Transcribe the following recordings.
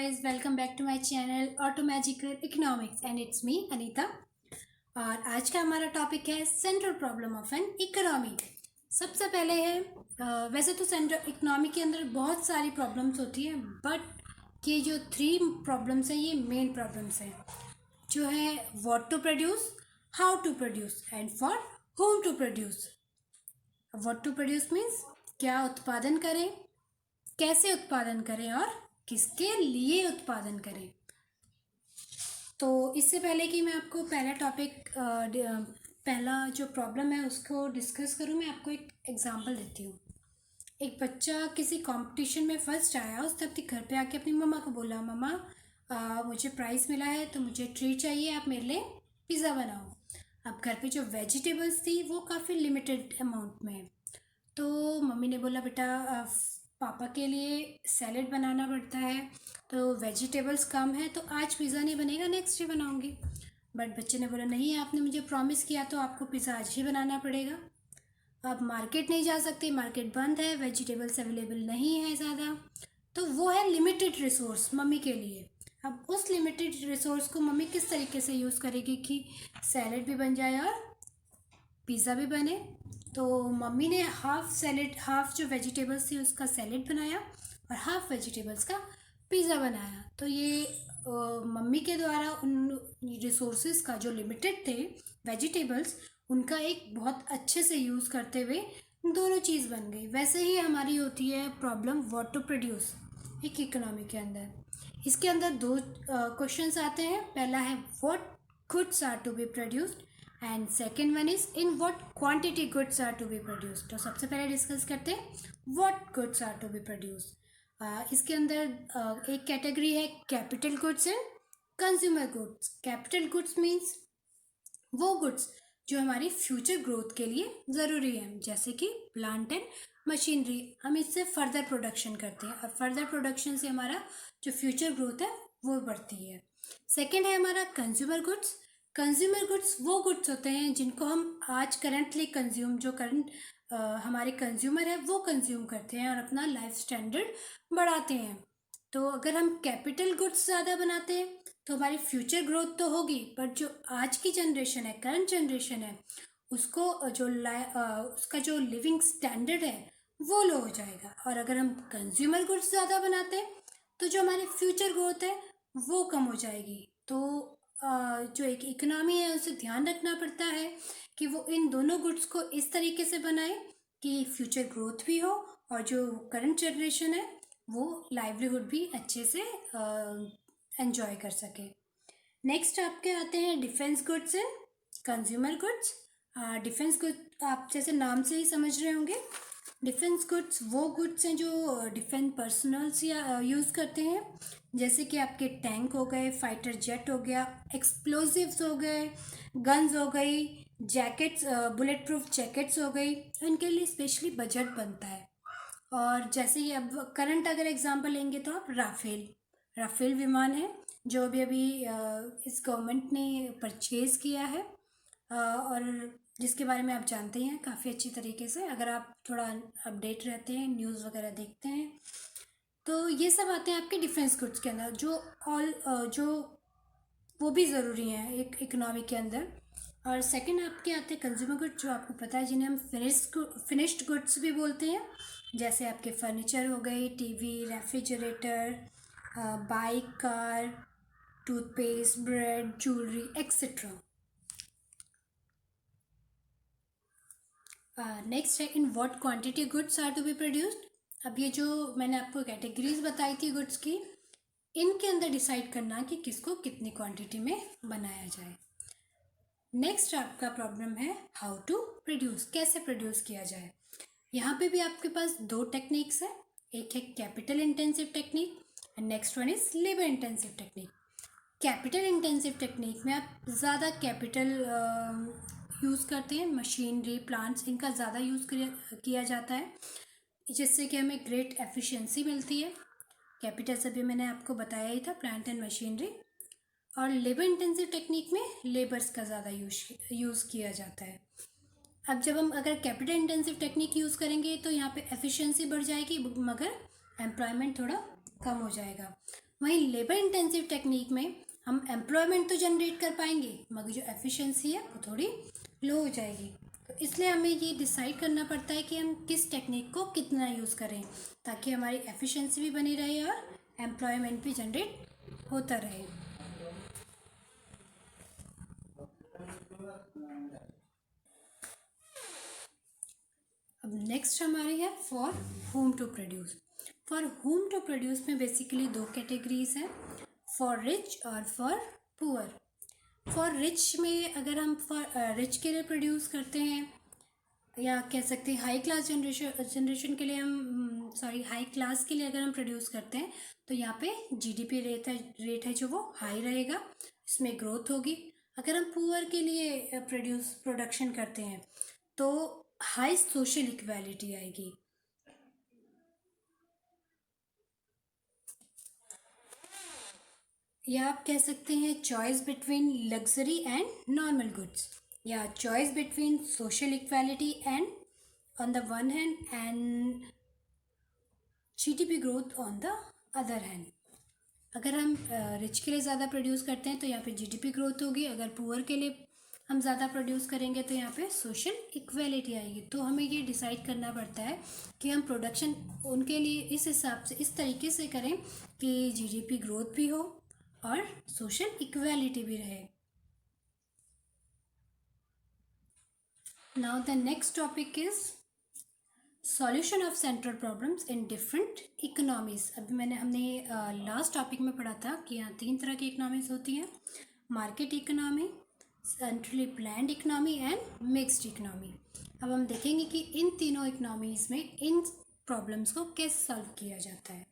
guys, welcome back to my channel Automagical Economics and it's me Anita. और आज का हमारा टॉपिक है central problem of an economy. सबसे पहले है वैसे तो सेंट्रल इकोनॉमी के अंदर बहुत सारी प्रॉब्लम्स होती हैं, बट ये जो 3 प्रॉब्लम्स हैं ये मेन प्रॉब्लम्स हैं, जो है what to produce, how to produce and for whom to produce. What to produce means क्या उत्पादन करें, कैसे उत्पादन करें और किसके लिए उत्पादन करें। तो इससे पहले कि मैं आपको पहला टॉपिक पहला जो प्रॉब्लम है उसको डिस्कस करूं, मैं आपको एक एग्जांपल देती हूँ। एक बच्चा किसी कंपटीशन में फर्स्ट आया, उसने अपने घर पे आके अपनी मम्मा को बोला, मम्मा मुझे प्राइज़ मिला है तो मुझे ट्रीट चाहिए, आप मेरे लिए पिज़्ज़ा बनाओ। अब घर पे जो वेजिटेबल्स थी वो काफ़ी लिमिटेड अमाउंट में है, तो मम्मी ने बोला बेटा पापा के लिए सैलेड बनाना पड़ता है, तो वेजिटेबल्स कम है तो आज पिज़्ज़ा नहीं बनेगा, नेक्स्ट डे बनाऊंगी। बट बच्चे ने बोला नहीं, आपने मुझे प्रॉमिस किया तो आपको पिज़्ज़ा आज ही बनाना पड़ेगा। अब मार्केट नहीं जा सकती, मार्केट बंद है, वेजिटेबल्स अवेलेबल नहीं है ज़्यादा, तो वो है लिमिटेड रिसोर्स मम्मी के लिए। अब उस लिमिटेड रिसोर्स को मम्मी किस तरीके से यूज़ करेगी कि सैलेड भी बन जाए और पिज़्ज़ा भी बने। तो मम्मी ने हाफ जो वेजिटेबल्स थी उसका सैलेड बनाया और हाफ वेजिटेबल्स का पिज़्ज़ा बनाया। तो ये मम्मी के द्वारा उन रिसोर्सेज का जो लिमिटेड थे वेजिटेबल्स, उनका एक बहुत अच्छे से यूज़ करते हुए दोनों चीज़ बन गई। वैसे ही हमारी होती है प्रॉब्लम व्हाट टू प्रोड्यूस एक इकोनॉमी के अंदर। इसके अंदर 2 क्वेश्चंस आते हैं। पहला है what goods are to be produced and second one is in what quantity goods are to be produced. तो सबसे पहले डिस्कस करते हैं what goods are to be produced. इसके अंदर एक कैटेगरी है capital goods and consumer goods. Capital goods means वो गुड्स जो हमारी फ्यूचर ग्रोथ के लिए ज़रूरी है, जैसे कि प्लांट एंड मशीनरी। हम इससे फर्दर प्रोडक्शन करते हैं और फर्दर प्रोडक्शन से हमारा जो फ्यूचर ग्रोथ है वो बढ़ती है। सेकेंड है हमारा कंज्यूमर गुड्स। कंज्यूमर गुड्स वो गुड्स होते हैं जिनको हम आज करंटली कंज्यूम, जो करंट हमारे कंज्यूमर है वो कंज्यूम करते हैं और अपना लाइफ स्टैंडर्ड बढ़ाते हैं। तो अगर हम कैपिटल गुड्स ज़्यादा बनाते हैं तो हमारी फ्यूचर ग्रोथ तो होगी, बट जो आज की जनरेशन है, करंट जनरेशन है, उसको उसका जो लिविंग स्टैंडर्ड है वो लो हो जाएगा। और अगर हम कंज्यूमर गुड्स ज़्यादा बनाते हैं तो जो हमारी फ्यूचर ग्रोथ है वो कम हो जाएगी। तो जो एक इकोनॉमी है उसे ध्यान रखना पड़ता है कि वो इन दोनों गुड्स को इस तरीके से बनाए कि फ्यूचर ग्रोथ भी हो और जो करंट जनरेशन है वो लाइवलीहुड भी अच्छे से एंजॉय कर सके। नेक्स्ट आपके आते हैं defence goods and consumer goods. Defence good आप जैसे नाम से ही समझ रहे होंगे, डिफेंस गुड्स वो गुड्स हैं जो डिफेंस पर्सनल्स या यूज़ करते हैं, जैसे कि आपके टैंक हो गए, फाइटर जेट हो गया, एक्सप्लोजिव्स हो गए, गन्स हो गई, जैकेट्स, बुलेट प्रूफ जैकेट्स हो गई, इनके लिए स्पेशली बजट बनता है। और जैसे ही अब करंट अगर एग्जांपल लेंगे तो आप राफेल विमान है जो अभी इस गवर्नमेंट ने परचेज़ किया है और जिसके बारे में आप जानते हैं काफ़ी अच्छी तरीके से, अगर आप थोड़ा अपडेट रहते हैं, न्यूज़ वगैरह देखते हैं। तो ये सब आते हैं आपके डिफेंस गुड्स के अंदर, जो वो भी ज़रूरी हैं एक इकोनॉमी के अंदर। और सेकंड आपके आते हैं कंज्यूमर गुड्स, जो आपको पता है जिन्हें हम फिनिश्ड गुड्स भी बोलते हैं, जैसे आपके फर्नीचर हो गए, TV, refrigerator, bike, car, toothpaste, bread, jewellery etcetera. Next है in what quantity goods are to be produced. अब ये जो मैंने आपको कैटेगरीज बताई थी गुड्स की, इनके अंदर डिसाइड करना कि किसको कितनी क्वांटिटी में बनाया जाए। नेक्स्ट आपका प्रॉब्लम है हाउ टू प्रोड्यूस, कैसे प्रोड्यूस किया जाए। यहाँ पे भी आपके पास 2 टेक्निक्स है, एक है capital intensive technique and next one is labour intensive technique. Capital intensive technique में आप ज़्यादा कैपिटल यूज़ करते हैं, मशीनरी, प्लांट्स, इनका ज़्यादा यूज़ किया जाता है, जिससे कि हमें ग्रेट एफिशिएंसी मिलती है। कैपिटल से भी मैंने आपको बताया ही था, प्लांट एंड मशीनरी। और लेबर इंटेंसिव टेक्निक में लेबर्स का ज़्यादा यूज़ किया जाता है। अब जब हम अगर कैपिटल इंटेंसिव टेक्निक यूज़ करेंगे तो यहाँ पे एफिशिएंसी बढ़ जाएगी, मगर एम्प्लॉयमेंट थोड़ा कम हो जाएगा। वहीं लेबर इंटेंसिव टेक्निक में हम एम्प्लॉयमेंट तो जनरेट कर पाएंगे मगर जो एफिशिएंसी है वो थोड़ी लो हो जाएगी। तो इसलिए हमें ये डिसाइड करना पड़ता है कि हम किस टेक्निक को कितना यूज़ करें ताकि हमारी एफिशिएंसी भी बनी रहे और एम्प्लॉयमेंट भी जनरेट होता रहे। अब नेक्स्ट हमारी है for whom to produce. For whom to produce में बेसिकली दो कैटेगरीज हैं, फॉर रिच और फॉर पुअर। फॉर रिच में अगर हम फॉर रिच के लिए प्रोड्यूस करते हैं या कह सकते हैं हाई क्लास जनरेशन के लिए हम हाई क्लास के लिए अगर हम प्रोड्यूस करते हैं तो यहाँ पे जीडीपी रेट है जो वो हाई रहेगा, इसमें ग्रोथ होगी। अगर हम पुअर के लिए प्रोडक्शन करते हैं तो हाई सोशल इक्वालिटी आएगी। या आप कह सकते हैं choice between luxury and normal goods, या choice between social equality and on the one hand and GDP growth on the other hand. अगर हम रिच के लिए ज़्यादा प्रोड्यूस करते हैं तो यहाँ पे जीडीपी ग्रोथ होगी, अगर पुअर के लिए हम ज़्यादा प्रोड्यूस करेंगे तो यहाँ पे सोशल इक्वालिटी आएगी। तो हमें ये डिसाइड करना पड़ता है कि हम प्रोडक्शन उनके लिए इस हिसाब से इस तरीके से करें कि जीडीपी ग्रोथ भी हो और सोशल इक्वालिटी भी रहे। Now the next topic is solution of central problems in different economies. अभी हमने लास्ट टॉपिक में पढ़ा था कि यहाँ 3 तरह की इकोनॉमीज होती हैं, market economy, centrally planned economy and mixed economy. अब हम देखेंगे कि इन तीनों इकोनॉमीज में इन प्रॉब्लम्स को कैसे सॉल्व किया जाता है।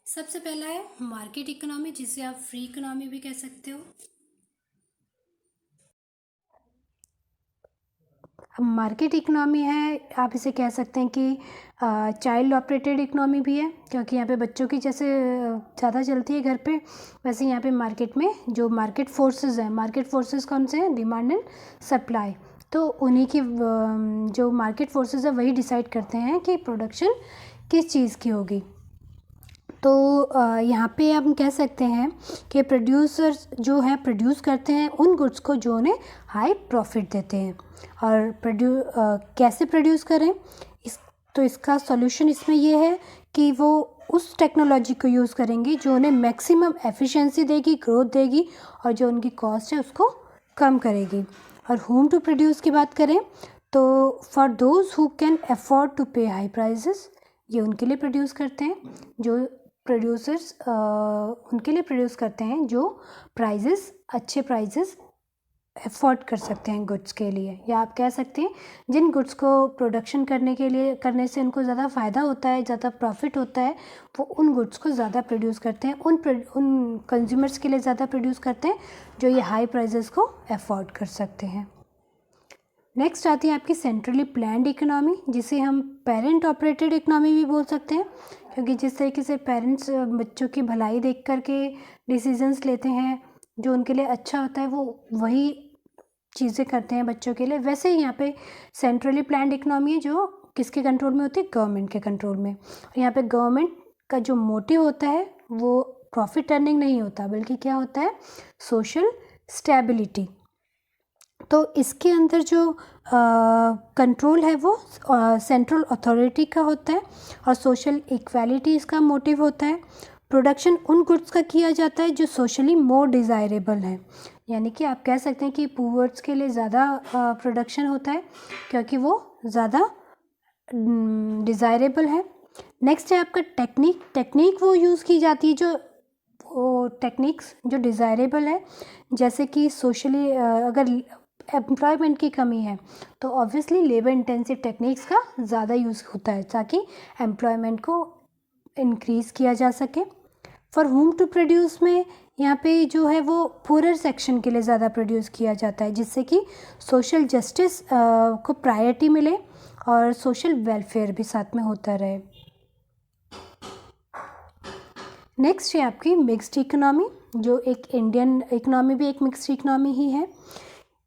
सबसे पहला है मार्केट इकोनॉमी, जिसे आप फ्री इकोनॉमी भी कह सकते हो। अब मार्केट इकोनॉमी है, आप इसे कह सकते हैं कि चाइल्ड ऑपरेटेड इकोनॉमी भी है, क्योंकि यहाँ पे बच्चों की जैसे ज़्यादा चलती है घर पे, वैसे यहाँ पे मार्केट में जो मार्केट फोर्सेस हैं, मार्केट फोर्सेस कौन से हैं, डिमांड एंड सप्लाई। तो उन्हीं की जो मार्केट फोर्सेस है वही डिसाइड करते हैं कि प्रोडक्शन किस चीज़ की होगी। तो यहाँ पे हम कह सकते हैं कि प्रोड्यूसर्स जो हैं प्रोड्यूस करते हैं उन गुड्स को जो उन्हें हाई प्रॉफिट देते हैं। और कैसे प्रोड्यूस करें, तो इसका सॉल्यूशन इसमें ये है कि वो उस टेक्नोलॉजी को यूज़ करेंगे जो उन्हें मैक्सिमम एफिशिएंसी देगी, ग्रोथ देगी और जो उनकी कॉस्ट है उसको कम करेगी। और होम टू प्रोड्यूस की बात करें तो for those who can afford to pay high prices, ये उनके लिए प्रोड्यूस करते हैं, जो प्रोड्यूसर्स उनके लिए प्रोड्यूस करते हैं जो प्राइजेस अच्छे प्राइजेस अफोर्ड कर सकते हैं गुड्स के लिए। या आप कह सकते हैं जिन गुड्स को प्रोडक्शन करने से उनको ज़्यादा फ़ायदा होता है, ज़्यादा प्रॉफिट होता है, वो उन गुड्स को ज़्यादा प्रोड्यूस करते हैं, उन कंज्यूमर्स के लिए ज़्यादा प्रोड्यूस करते हैं जो ये हाई प्राइजेस को अफोर्ड कर सकते हैं। नेक्स्ट आती है आपकी सेंट्रली प्लान्ड इकोनॉमी, जिसे हम पेरेंट ऑपरेटेड इकोनॉमी भी बोल सकते हैं, क्योंकि जिस तरीके से पेरेंट्स बच्चों की भलाई देख कर के डिसीजंस लेते हैं, जो उनके लिए अच्छा होता है वो वही चीज़ें करते हैं बच्चों के लिए, वैसे ही यहाँ पे सेंट्रली प्लान्ड इकोनॉमी है जो किसके कंट्रोल में होती है, गवर्नमेंट के कंट्रोल में। और यहाँ पे गवर्नमेंट का जो मोटिव होता है वो प्रॉफिट अर्निंग नहीं होता, बल्कि क्या होता है, सोशल स्टेबिलिटी। तो इसके अंदर जो कंट्रोल है वो सेंट्रल अथॉरिटी का होता है और सोशल इक्वालिटी इसका मोटिव होता है। प्रोडक्शन उन गुड्स का किया जाता है जो सोशली मोर डिज़ायरेबल है, यानी कि आप कह सकते हैं कि पुअर्स के लिए ज़्यादा प्रोडक्शन होता है क्योंकि वो ज़्यादा डिज़ायरेबल है। नेक्स्ट है आपका टेक्निक वो यूज़ की जाती है जो टेक्निक्स जो डिज़ायरेबल है, जैसे कि सोशली अगर एम्प्लॉयमेंट की कमी है तो ऑब्वियसली लेबर इंटेंसिव टेक्निक्स का ज़्यादा यूज़ होता है ताकि एम्प्लॉयमेंट को इंक्रीज़ किया जा सके। फॉर होम टू प्रोड्यूस में यहाँ पे जो है वो पुअर सेक्शन के लिए ज़्यादा प्रोड्यूस किया जाता है, जिससे कि सोशल जस्टिस को प्रायोरिटी मिले और सोशल वेलफेयर भी साथ में होता रहे। नेक्स्ट है आपकी मिक्स्ड इकोनॉमी, जो एक इंडियन इकोनॉमी भी एक मिक्स्ड इकोनॉमी ही है।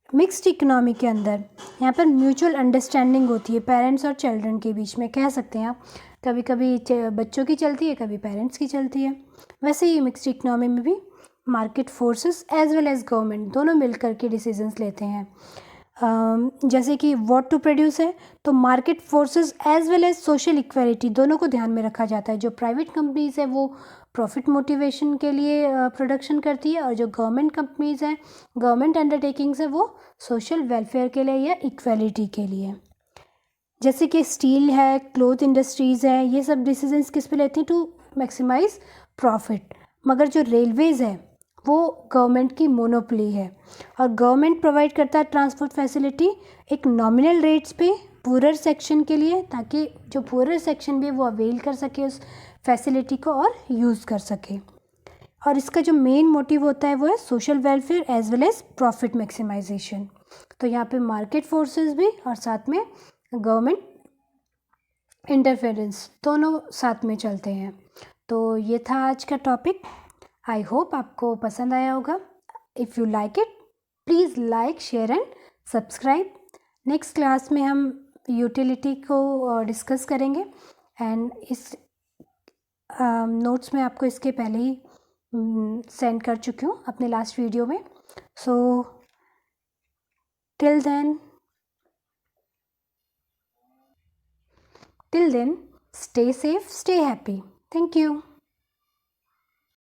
मिक्स्ड इकोनॉमी के अंदर यहाँ पर म्यूचुअल अंडरस्टैंडिंग होती है पेरेंट्स और चिल्ड्रन के बीच में, कह सकते हैं आप, कभी कभी बच्चों की चलती है, कभी पेरेंट्स की चलती है। वैसे ही मिक्स्ड इकोनॉमी में भी market forces as well as government दोनों मिल कर के डिसीजंस लेते हैं। जैसे कि व्हाट टू प्रोड्यूस है, तो market forces as well as social equality दोनों को ध्यान में रखा जाता है। जो प्राइवेट कंपनीज़ है वो प्रॉफिट मोटिवेशन के लिए प्रोडक्शन करती है, और जो गवर्नमेंट कंपनीज़ हैं, गवर्नमेंट अंडरटेकिंग्स है, वो सोशल वेलफेयर के लिए या इक्वालिटी के लिए। जैसे कि स्टील है, क्लोथ इंडस्ट्रीज़ है, ये सब डिसीजंस किस पे लेती हैं? To maximise profit. मगर जो रेलवेज़ है वो गवर्नमेंट की मोनोपोली है, और गवर्नमेंट प्रोवाइड करता है ट्रांसपोर्ट फैसिलिटी एक नॉमिनल रेट्स पे पूरर सेक्शन के लिए, ताकि जो पूरर सेक्शन भी है वो अवेल कर सके उस फैसिलिटी को और यूज़ कर सके। और इसका जो मेन मोटिव होता है वो है social welfare as well as profit maximisation. तो यहाँ पे मार्केट फोर्सेस भी और साथ में गवर्नमेंट इंटरफेरेंस दोनों साथ में चलते हैं। तो ये था आज का टॉपिक। आई होप आपको पसंद आया होगा। If you like it, please like, share and subscribe. Next class में हम यूटिलिटी को डिस्कस करेंगे, एंड इस नोट्स में आपको इसके पहले ही सेंड कर चुकी हूँ अपने लास्ट वीडियो में। So till then, stay safe, stay happy. Thank you.